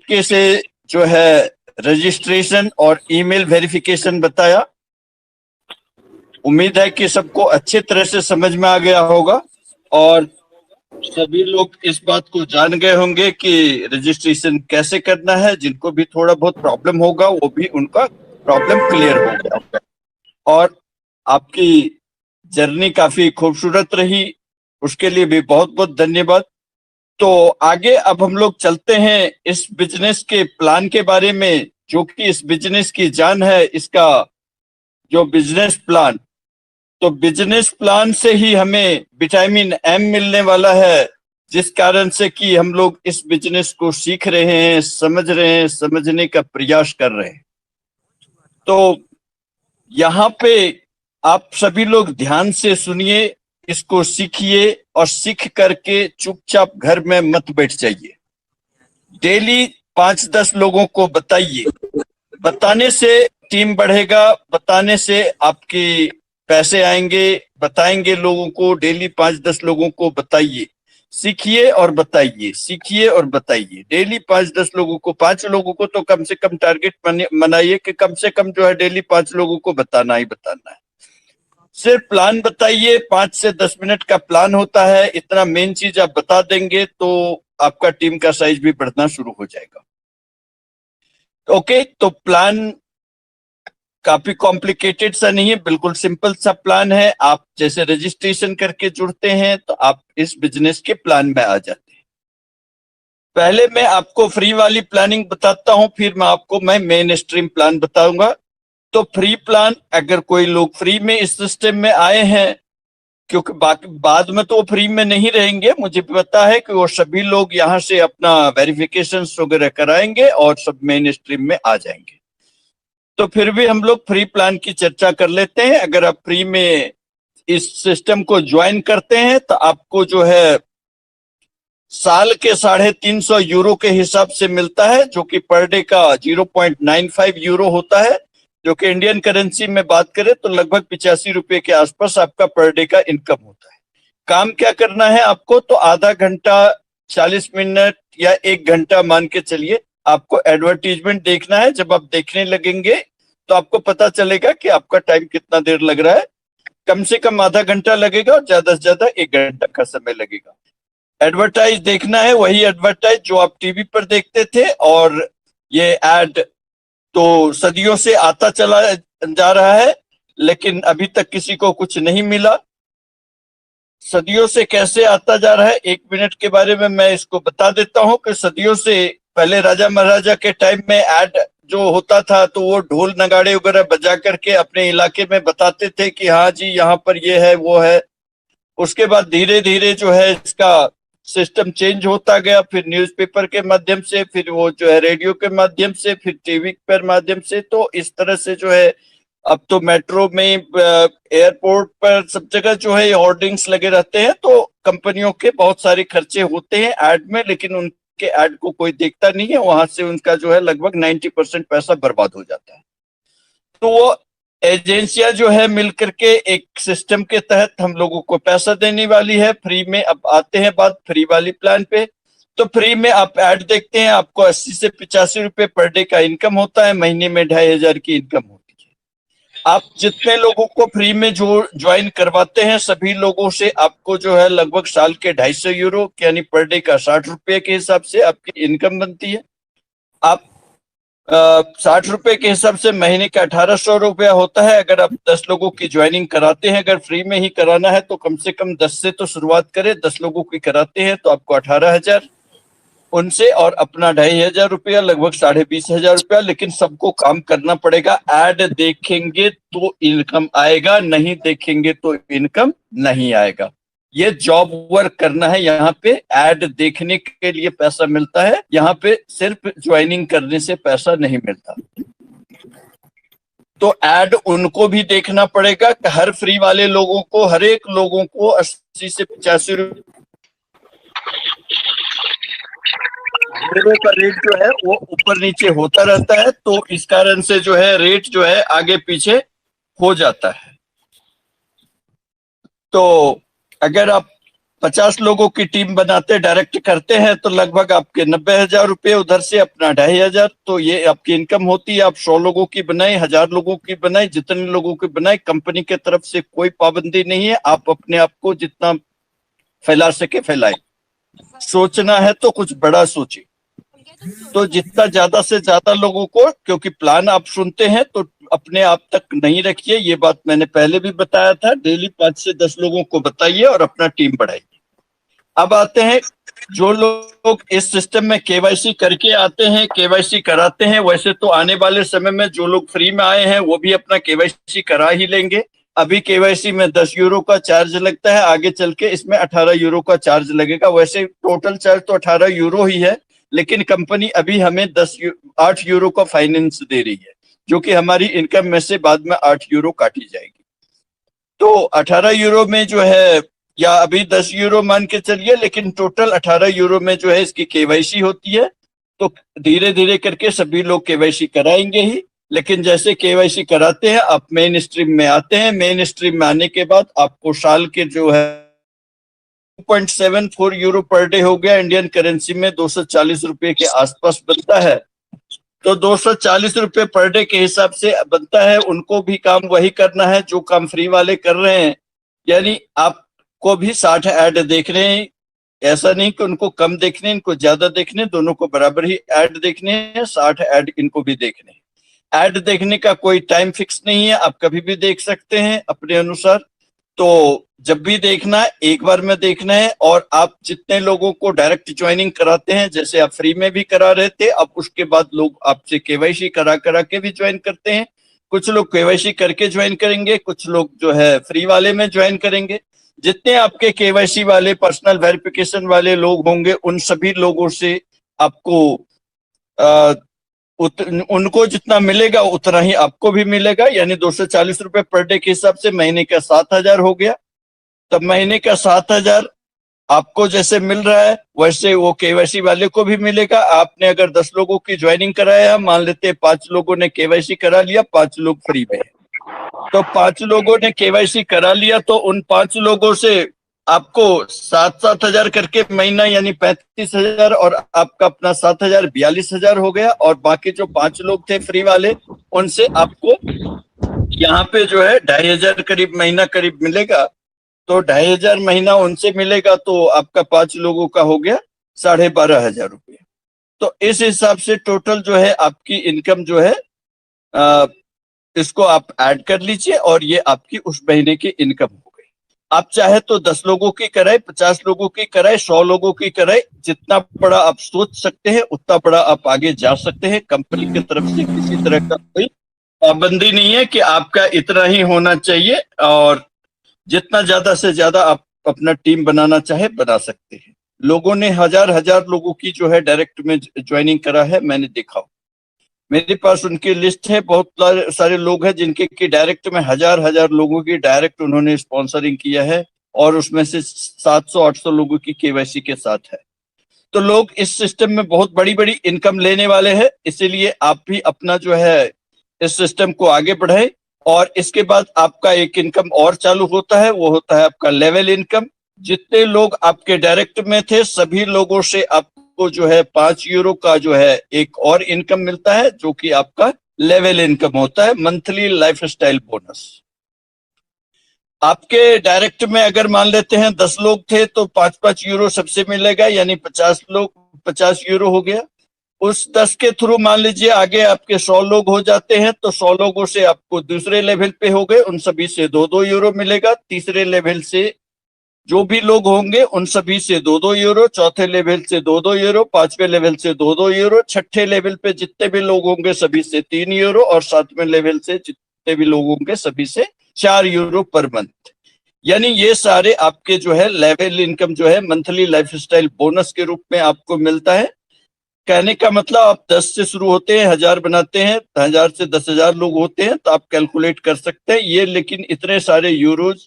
तरीके से जो है रजिस्ट्रेशन और ईमेल वेरिफिकेशन बताया। उम्मीद है कि सबको अच्छे तरह से समझ में आ गया होगा और सभी लोग इस बात को जान गए होंगे कि रजिस्ट्रेशन कैसे करना है। जिनको भी थोड़ा बहुत प्रॉब्लम होगा वो भी उनका प्रॉब्लम क्लियर हो गया होगा और आपकी जर्नी काफी खूबसूरत रही, उसके लिए भी बहुत बहुत धन्यवाद। तो आगे अब हम लोग चलते हैं इस बिजनेस के प्लान के बारे में, जो कि इस बिजनेस की जान है, इसका जो बिजनेस प्लान। तो बिजनेस प्लान से ही हमें विटामिन एम मिलने वाला है, जिस कारण से कि हम लोग इस बिजनेस को सीख रहे हैं, समझ रहे हैं, समझने का प्रयास कर रहे हैं। तो यहाँ पे आप सभी लोग ध्यान से सुनिए, इसको सीखिए और सीख करके चुपचाप घर में मत बैठ जाइए। डेली 5-10 लोगों को बताइए। बताने से टीम बढ़ेगा, बताने से आपके पैसे आएंगे। बताएंगे लोगों को, डेली 5-10 लोगों को बताइए। सीखिए और बताइए, सीखिए और बताइए। डेली 5-10 लोगों को, 5 लोगों को तो कम से कम टारगेट बनाइए कि कम से कम जो है डेली 5 लोगों को बताना ही बताना है। सिर्फ प्लान बताइए, 5 से 10 मिनट का प्लान होता है। इतना मेन चीज आप बता देंगे तो आपका टीम का साइज भी बढ़ना शुरू हो जाएगा। ओके, तो प्लान काफी कॉम्प्लिकेटेड सा नहीं है, बिल्कुल सिंपल सा प्लान है। आप जैसे रजिस्ट्रेशन करके जुड़ते हैं तो आप इस बिजनेस के प्लान में आ जाते हैं। पहले मैं आपको फ्री वाली प्लानिंग बताता हूं, फिर मैं मेन स्ट्रीम प्लान बताऊंगा। तो फ्री प्लान, अगर कोई लोग फ्री में इस सिस्टम में आए हैं, क्योंकि बाकी बाद में तो वो फ्री में नहीं रहेंगे, मुझे पता है कि वो सभी लोग यहाँ से अपना वेरिफिकेशन वगैरह कराएंगे और सब मेन स्ट्रीम में आ जाएंगे। तो फिर भी हम लोग फ्री प्लान की चर्चा कर लेते हैं। अगर आप फ्री में इस सिस्टम को ज्वाइन करते हैं तो आपको जो है साल के 350 यूरो के हिसाब से मिलता है, जो कि पर डे का 0.95 यूरो होता है, जो कि इंडियन करेंसी में बात करें तो लगभग 85 रुपए के आसपास आपका पर डे का इनकम होता है। काम क्या करना है आपको, तो आधा घंटा, 40 मिनट या 1 घंटा मान के चलिए, आपको एडवर्टीजमेंट देखना है। जब आप देखने लगेंगे तो आपको पता चलेगा कि आपका टाइम कितना देर लग रहा है। कम से कम आधा घंटा लगेगा और ज्यादा से ज्यादा 1 घंटा का समय लगेगा। एडवर्टाइज देखना है, वही एडवर्टाइज जो आप टीवी पर देखते थे। और ये एड तो सदियों से आता चला जा रहा है, लेकिन अभी तक किसी को कुछ नहीं मिला। सदियों से कैसे आता जा रहा है, 1 मिनट के बारे में मैं इसको बता देता हूं कि सदियों से पहले राजा महाराजा के टाइम में एड जो होता था तो वो ढोल नगाड़े वगैरह बजा करके अपने इलाके में बताते थे कि हाँ जी यहाँ पर ये है वो है। उसके बाद धीरे धीरे जो है इसका सिस्टम चेंज होता गया, फिर न्यूज़पेपर के माध्यम से, फिर वो जो है रेडियो के माध्यम से, फिर टीवी पर माध्यम से। तो इस तरह से जो है अब तो मेट्रो में, एयरपोर्ट पर, सब जगह जो है होर्डिंग्स लगे रहते हैं। तो कंपनियों के बहुत सारे खर्चे होते हैं ऐड में, लेकिन उनके ऐड को कोई देखता नहीं है। वहां से उनका जो है लगभग 90% पैसा बर्बाद हो जाता है। तो वो एजेंसियां जो है मिल करके एक सिस्टम के तहत हम लोगों को पैसा देने वाली है फ्री में। अब आते हैं बात फ्री वाली प्लान पे। तो फ्री में आप ऐड देखते हैं, आपको 80 से 85 रुपए पर डे का इनकम होता है, महीने में 2500 की इनकम होती है। आप जितने लोगों को फ्री में जो ज्वाइन करवाते हैं, सभी लोगों से आपको जो है लगभग साल के 250 यूरो यानी पर डे का 60 रुपए के हिसाब से आपकी इनकम बनती है। आप 60 रुपए के हिसाब से महीने का 1800 रुपया होता है। अगर आप 10 लोगों की ज्वाइनिंग कराते हैं, अगर फ्री में ही कराना है तो कम से कम 10 से तो शुरुआत करें। 10 लोगों की कराते हैं तो आपको 18,000 उनसे, और अपना 2500 रुपया, लगभग 20,500 रुपया। लेकिन सबको काम करना पड़ेगा। एड देखेंगे तो इनकम आएगा, नहीं देखेंगे तो इनकम नहीं आएगा। ये जॉब वर्क करना है। यहाँ पे एड देखने के लिए पैसा मिलता है, यहाँ पे सिर्फ ज्वाइनिंग करने से पैसा नहीं मिलता। तो एड उनको भी देखना पड़ेगा कि हर फ्री वाले लोगों को, हर एक लोगों को 80 से 85 यूरो का रेट जो है वो ऊपर नीचे होता रहता है। तो इस कारण से जो है रेट जो है आगे पीछे हो जाता है। तो अगर आप 50 लोगों की टीम बनाते डायरेक्ट करते हैं तो लगभग आपके 90,000 रुपये, उधर से अपना 2,500, तो ये आपकी इनकम होती है। आप 100 लोगों की बनाए, 1,000 लोगों की बनाए, जितने लोगों की बनाए, कंपनी के तरफ से कोई पाबंदी नहीं है। आप अपने आप को जितना फैला सके फैलाए। सोचना है तो कुछ बड़ा सोचिए। तो जितना ज्यादा से ज्यादा लोगों को, क्योंकि प्लान आप सुनते हैं तो अपने आप तक नहीं रखिए, ये बात मैंने पहले भी बताया था। डेली 5 से 10 लोगों को बताइए और अपना टीम बढ़ाइए। अब आते हैं जो लोग इस सिस्टम में केवाईसी करके आते हैं, केवाईसी कराते हैं। वैसे तो आने वाले समय में जो लोग फ्री में आए हैं वो भी अपना केवाईसी करा ही लेंगे। अभी केवाईसी में 10 यूरो का चार्ज लगता है, आगे चल के इसमें 18 यूरो का चार्ज लगेगा। वैसे टोटल चार्ज तो 18 यूरो ही है, लेकिन कंपनी अभी हमें 8 यूरो का फाइनेंस दे रही है, जो कि हमारी इनकम में से बाद में 8 यूरो काटी जाएगी। तो 18 यूरो में जो है, या अभी 10 यूरो मान के चलिए, लेकिन टोटल 18 यूरो में जो है इसकी केवाईसी होती है। तो धीरे धीरे करके सभी लोग केवाईसी कराएंगे ही। लेकिन जैसे केवाईसी कराते हैं, आप मेन स्ट्रीम में आते हैं। मेन स्ट्रीम में आने के बाद आपको साल के जो है 2.74 यूरो पर डे हो गया, इंडियन करेंसी में 240 रुपए के आसपास बनता है। तो 240 रुपए पर डे के हिसाब से बनता है। उनको भी काम वही करना है जो काम फ्री वाले कर रहे हैं, यानी आपको भी 60 ऐड देख रहे हैं। ऐसा नहीं कि उनको कम देखने, इनको ज्यादा देखने, दोनों को बराबर ही ऐड देखने हैं। 60 ऐड इनको भी देखने हैं। ऐड देखने का कोई टाइम फिक्स नहीं है, आप कभी भी देख सकते हैं अपने अनुसार। तो जब भी देखना है एक बार में देखना है। और आप जितने लोगों को डायरेक्ट ज्वाइनिंग कराते हैं, जैसे आप फ्री में भी करा रहे थे, अब उसके बाद लोग आपसे केवाईसी करा करा के भी ज्वाइन करते हैं। कुछ लोग केवाईसी करके ज्वाइन करेंगे, कुछ लोग जो है फ्री वाले में ज्वाइन करेंगे। जितने आपके केवाईसी वाले, पर्सनल वेरिफिकेशन वाले लोग होंगे, उन सभी लोगों से आपको उनको जितना मिलेगा उतना ही आपको भी मिलेगा। यानी 240 रुपए पर डे के हिसाब से महीने का 7,000 हो गया। तब महीने का 7,000 आपको जैसे मिल रहा है, वैसे वो केवाईसी वाले को भी मिलेगा। आपने अगर 10 लोगों की ज्वाइनिंग कराया, मान लेते हैं 5 लोगों ने केवाईसी करा लिया, 5 लोग फ्री में है, तो 5 लोगों ने केवाईसी करा लिया, तो उन 5 लोगों से आपको 7,000 करके महीना, यानी 35,000, और आपका अपना 7,000 42,000 हो गया। और बाकी जो 5 लोग थे फ्री वाले, उनसे आपको यहाँ पे जो है 2,500 करीब महीना करीब मिलेगा। तो 2,500 महीना उनसे मिलेगा, तो आपका 5 लोगों का हो गया 12,500 रुपये। तो इस हिसाब से टोटल जो है आपकी इनकम जो है, इसको आप ऐड कर लीजिए और ये आपकी उस महीने की इनकम हो गई। आप चाहे तो 10 लोगों की कराए, 50 लोगों की कराए, 100 लोगों की कराए। जितना बड़ा आप सोच सकते हैं उतना बड़ा आप आगे जा सकते हैं। कंपनी की तरफ से किसी तरह का कोई पाबंदी नहीं है कि आपका इतना ही होना चाहिए, और जितना ज्यादा से ज्यादा आप अपना टीम बनाना चाहे बना सकते हैं। लोगों ने हजार हजार लोगों की जो है डायरेक्ट में ज्वाइनिंग करा है, मैंने देखा। मेरे पास उनकी लिस्ट है, बहुत सारे लोग हैं जिनके की डायरेक्ट में हजार हजार लोगों की डायरेक्ट उन्होंने स्पॉन्सरिंग किया है, और उसमें से 700-800 लोगों की केवाईसी के साथ है। तो लोग इस सिस्टम में बहुत बड़ी बड़ी इनकम लेने वाले हैं, इसीलिए आप भी अपना जो है इस सिस्टम को आगे बढ़ाए। और इसके बाद आपका एक इनकम और चालू होता है, वो होता है आपका लेवल इनकम। जितने लोग आपके डायरेक्ट में थे, सभी लोगों से आपको जो है 5 यूरो का जो है एक और इनकम मिलता है, जो कि आपका लेवल इनकम होता है, मंथली लाइफस्टाइल बोनस। आपके डायरेक्ट में अगर मान लेते हैं 10 लोग थे, तो 5-5 यूरो सबसे मिलेगा, यानी 50 लोग 50 यूरो हो गया। उस 10 के थ्रू मान लीजिए आगे आपके 100 लोग हो जाते हैं, तो 100 लोगों से आपको दूसरे लेवल पे हो गए, उन सभी से 2-2 यूरो मिलेगा। तीसरे लेवल से जो भी लोग होंगे उन सभी से 2-2 यूरो, चौथे लेवल से 2-2 यूरो, पांचवें लेवल से 2-2 यूरो, छठे लेवल पे जितने भी लोग होंगे सभी से 3 यूरो, और सातवें लेवल से जितने भी लोग होंगे सभी से 4 यूरो पर मंथ। यानी ये सारे आपके जो है लेवल इनकम जो है मंथली लाइफस्टाइल बोनस के रूप में आपको मिलता है। कहने का मतलब, आप 10 से शुरू होते हैं, 1,000 बनाते हैं, 1,000 से 10,000 लोग होते हैं, तो आप कैलकुलेट कर सकते हैं ये। लेकिन इतने सारे यूरोज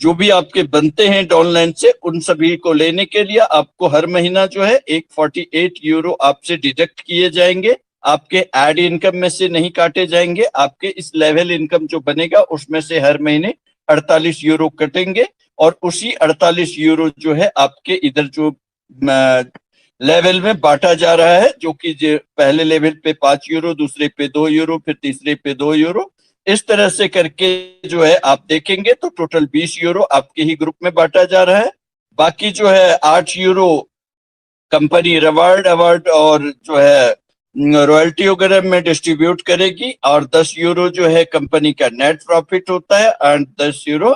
जो भी आपके बनते हैं ऑनलाइन से, उन सभी को लेने के लिए आपको हर महीना जो है 148 यूरो आपसे डिडक्ट किए जाएंगे। आपके एड इनकम में से नहीं काटे जाएंगे, आपके इस लेवल इनकम जो बनेगा उसमें से हर महीने 48 यूरो कटेंगे और उसी 48 यूरो जो है आपके इधर जो लेवल में बांटा जा रहा है, जो कि पहले लेवल पे 5 यूरो, दूसरे पे 2 यूरो, फिर तीसरे पे 2 यूरो, इस तरह से करके जो है आप देखेंगे तो टोटल 20 यूरो आपके ही ग्रुप में बांटा जा रहा है। बाकी जो है 8 यूरो कंपनी रिवार्ड अवार्ड और जो है रॉयल्टी वगैरह में डिस्ट्रीब्यूट करेगी, और 10 यूरो जो है कंपनी का नेट प्रॉफिट होता है, एंड 10 यूरो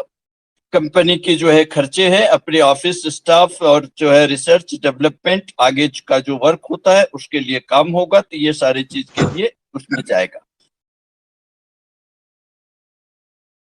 कंपनी की जो है खर्चे हैं अपने ऑफिस स्टाफ और जो है रिसर्च डेवलपमेंट आगे का जो वर्क होता है उसके लिए काम होगा, तो ये सारी चीज के लिए उसमें जाएगा।